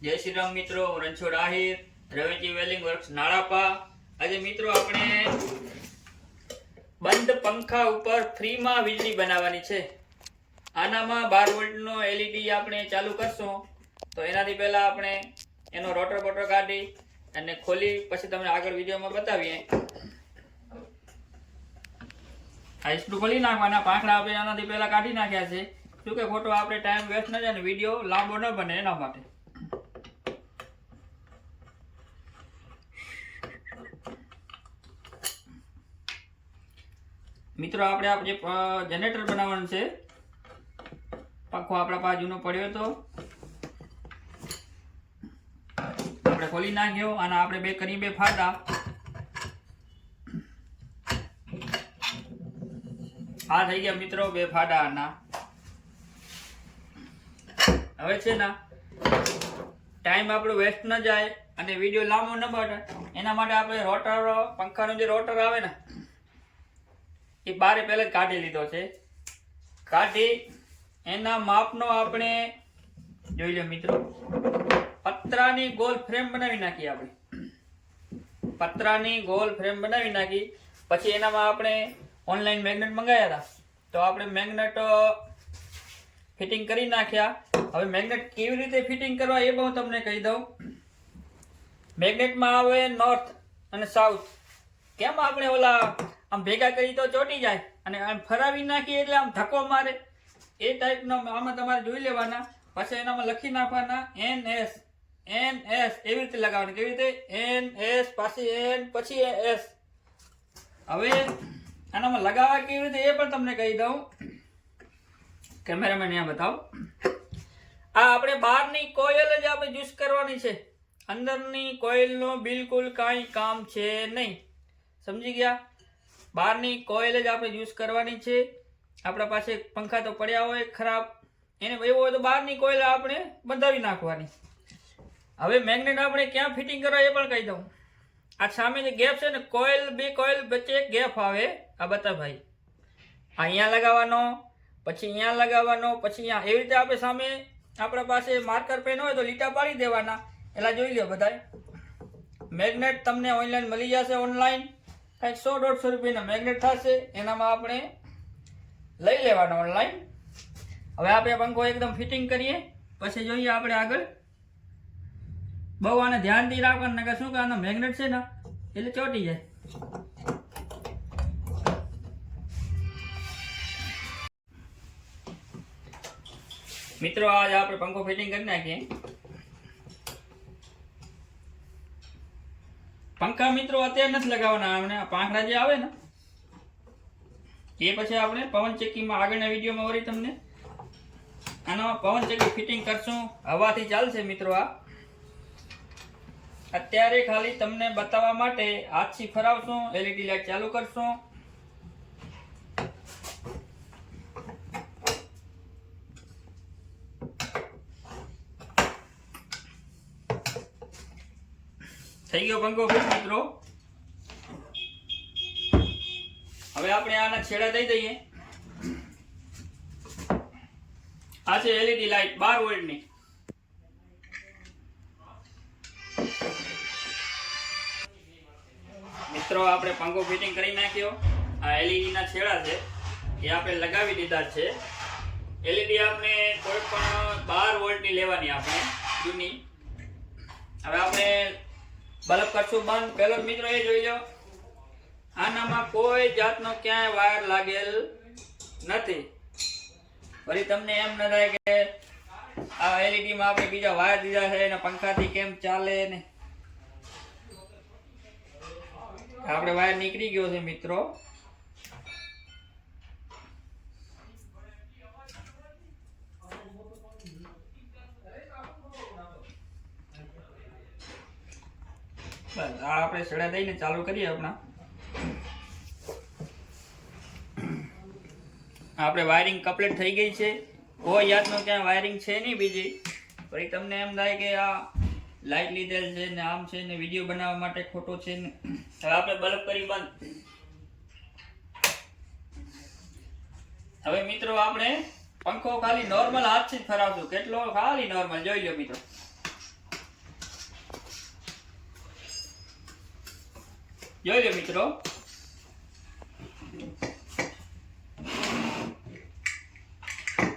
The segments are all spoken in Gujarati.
જય શ્રી રામ મિત્રો, રણછોડ આહિર, રવેજી વેલિંગ વર્ક્સ નાળાપા। આજે મિત્રો આપણે બંધ પંખા ઉપર ફ્રીમાં વીજળી બનાવવાની છે। આનામાં 12 વોલ્ટનો LED આપણે ચાલુ કરશું તો એનાથી પહેલા આપણે એનો રોટર બોટર કાઢી અને ખોલી પછી તમને આગળ વિડીયોમાં બતાવીએ। આ સ્ક્રૂ ખોલી નાખવાના, પાંખડા આપણે આનાથી પહેલા કાઢી નાખ્યા છે શું કે ખોટો આપણે ટાઈમ વેસ્ટ ન જાય ને વિડીયો લાંબો ન બને એના માટે। મિત્રો આપણે આ જે જનરેટર બનાવવાનું છે, પંખો આપણા પાસે જૂનો પડ્યો તો આપણે ખોલી નાખ્યો। આના આપણે બે ફાટા, આ થઈ ગયા મિત્રો બે ફાટા આના। હવે છે ને ટાઈમ આપણો વેસ્ટ ન જાય અને વિડીયો લાંબો ન બને એના માટે આપણે રોટર, પંખાનો જે રોટર આવે ને એ બારે પહેલા જ કાઢી લીધો છે। કાઢી એના માપનો આપણે જોઈ લો મિત્રો, પતરાની ગોલ ફ્રેમ બનાવી નાખી। આપણે પતરાની ગોલ ફ્રેમ બનાવી નાખી પછી એનામાં આપણે ઓનલાઈન મેગ્નેટ મંગાવ્યા હતા તો આપણે મેગ્નેટ ફિટિંગ કરી નાખ્યા। હવે મેગ્નેટ કેવી રીતે ફિટિંગ કરવા એ હું તમને કહી દઉં। મેગ્નેટમાં આવે નોર્થ અને સાઉથ, કેમ આપણે ઓલા આમ ભેગા કરી તો ચોટી જાય અને આમ ફરાવી નાખીએ એટલે આમ ધક્કો મારે, એ ટાઈપનો આમાં તમારે જોઈ લેવાના। પછી એનામાં લખી નાખવાના NS એવી રીતે લગાવવાનું। કેવી રીતે? NS પાછી N પછી S। હવે આનામાં લગાવવા કેવી રીતે એ પણ તમને કહી દઉં, કેમેરામેન અહીંયા બતાવો। આ આપણે બહારની કોઇલ જ આપણે યુઝ કરવાની છે, અંદરની કોઇલનો બિલકુલ કાંઈ કામ છે નહીં, સમજી ગયા? બહારની કોઇલ જ આપણે યુઝ કરવાની છે। આપણા પાસે પંખા તો પડ્યા હોય ખરાબ, એને એવું હોય તો બહારની કોઇલ આપણે બંધાવી નાખવાની। હવે મેગ્નેટ આપણે ક્યાં ફિટિંગ કરવા એ પણ કહી દઉં। આ સામે જે ગેપ છે ને, કોઇલ બે કોઇલ વચ્ચે એક ગેપ આવે, આ બતા ભાઈ, અહીંયા લગાવવાનો પછી અહીંયા લગાવવાનો પછી અહીંયા, એવી રીતે આપણે સામે આપણા પાસે માર્કર પેન હોય તો લીટા પાડી દેવાના। એટલે જોઈ લો બધાય, મેગ્નેટ તમને ઓનલાઈન મળી જશે, ઓનલાઈન કંઈક 100-150 રૂપિયાના મેગ્નેટ થશે, એનામાં આપણે લઈ લેવાનો ઓનલાઈન। હવે આપણે પંખો એકદમ ફિટિંગ કરીએ પછી જોઈએ આપણે આગળ। બહુ આને ધ્યાનથી રાખવાનું કે શું કે આનો મેગ્નેટ છે ને એટલે ચોટી જાય। મિત્રો આજ આપણે પંખો ફિટિંગ કરી નાખીએ। પંખા મિત્રો અત્યારે નથી લગાવવાના, આપણે પાંખડા જે આવે ને એ પછી આપણે પવનચક્કીમાં આગળના વિડીયોમાં વળી તમને આનામાં પવનચક્કી ફિટિંગ કરશું, હવાથી ચાલશે મિત્રો। આ અત્યારે ખાલી તમને બતાવવા માટે હાથથી ફરાવશું, LED લાઈટ ચાલુ કરશું। થઈ ગયો પંખો ફિટ મિત્રો। હવે આપણે આના છેડા દઈ દઈએ। આ છે LED લાઈટ 12 વોલ્ટની। મિત્રો આપણે પંખો ફિટિંગ કરી નાખ્યો। આ LED ના છેડા છે એ આપણે લગાવી દીધા છે। LED આપણે કોઈ પણ 12 વોલ્ટની લેવાની આપણે જૂની। હવે આપણે બલ્બ કરશું બંધ। પહેલો મિત્રો એ જોઈ લો, આનામાં કોઈ જાતનો ક્યાંય વાયર લાગેલ નથી। વળી તમને એમ ન થાય કે આ LED માં આપણે બીજા વાયર દીધા છે અને પંખાથી કેમ ચાલે ને, આપણે વાયર નીકળી ગયો છે મિત્રો। બસ આ આપણે છેડા દઈને ચાલુ કરીએ આપણા। આપણે વાયરિંગ કમ્પ્લીટ થઈ ગઈ છે, કોઈ જાતનો ક્યાંય વાયરિંગ છે નહીં બીજી। પછી તમને એમ થાય કે આ લાઈટ લીધેલ છે ને આમ છે ને વિડીયો બનાવવા માટે ખોટો છે ને। હવે આપણે બલ્બ કરી બંધ। હવે મિત્રો આપણે પંખો ખાલી નોર્મલ હાથથી જ ફરાવશું, કેટલો ખાલી નોર્મલ જોઈ લો મિત્રો। જોઈ લો મિત્રો,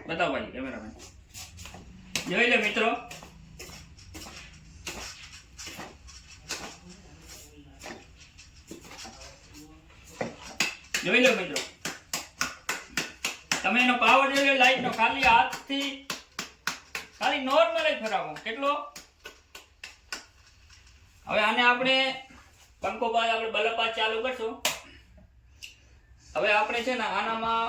બતાવો ભાઈ કેમેરામેન, જોઈ લો મિત્રો, જોઈ લો મિત્રો, તમે એનો પાવર જોઈ લો લાઈટ નો, ખાલી હાથથી ખાલી નોર્મલ જ ફરાવો કેટલો. હવે આને આપણે પંખો બાદ આપણે બલ્બ બાદ ચાલુ કરશું. હવે આપણે છે ને આનામાં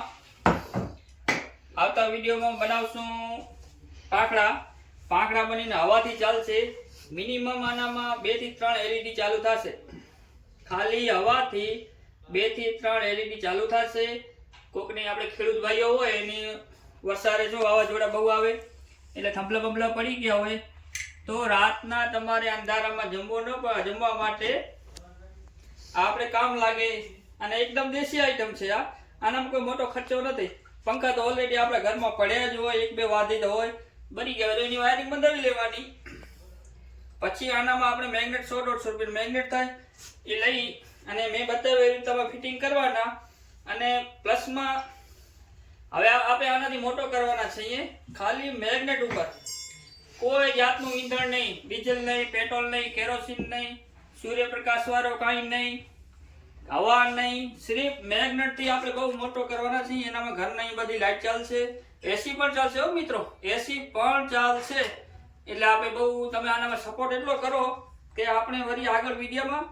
આવતા વિડીયોમાં બનાવશું પાંખડા બનીને હવાથી ચાલશે. મિનિમમ આનામાં 2 થી 3 LED ચાલુ થશે. ખાલી હવાથી 2 થી 3 LED ચાલુ થશે. કોકની આપણે ખેડૂત ભાઈઓ હોય એની વરસાદે જો વાવાઝોડા બહુ આવે એટલે થંભલા બંભલા પડી ગયા હોય તો રાતના તમારે અંધારામાં જમવા માટે આપણે કામ લાગે. અને એકદમ દેશી આઈટમ છે આ, આનામાં કોઈ મોટો ખર્ચો નથી. પંખા તો ઓલરેડી આપણા ઘરમાં પડ્યા જ હોય, 1-2 વાદી તો હોય, બની ગયા તો એની વાયરિંગ બંધાવી લેવાની. પછી આનામાં આપણે મેગ્નેટ 100-150 રૂપિયાનું મેગ્નેટ થાય એ લઈ અને મેં બતાવ્યું એવી તમે ફિટિંગ કરવાના. અને પ્લસમાં હવે આપણે આનાથી મોટો કરવાના છીએ. ખાલી મેગ્નેટ ઉપર કોઈ જાતનું ઈંધણ નહીં, ડીઝલ નહીં, પેટ્રોલ નહીં, કેરોસીન નહીં, સૂર્યપ્રકાશ વાળો કાંઈ નહીં, હવા નહીં, સિર્ફ મેગ્નેટ થી આપણે બહુ મોટો કરવાના છીએ. એનામાં ઘરની બધી લાઈટ ચાલશે, એસી પણ ચાલશે હો મિત્રો, એસી પણ ચાલશે. એટલે આપણે બહુ તમે આનામાં સપોર્ટ એટલો કરો કે આપણે વળી આગળ વિડીયોમાં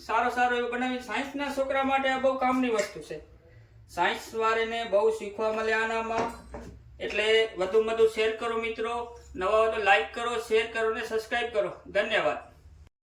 સારો એવું બનાવી. સાયન્સના છોકરા માટે આ બહુ કામની વસ્તુ છે. સાયન્સ વાળાને બહુ શીખવા મળે આનામાં. એટલે વધુ શેર કરો મિત્રો. નવા હોય તો લાઈક કરો, શેર કરો અને સબસ્ક્રાઈબ કરો. ધન્યવાદ.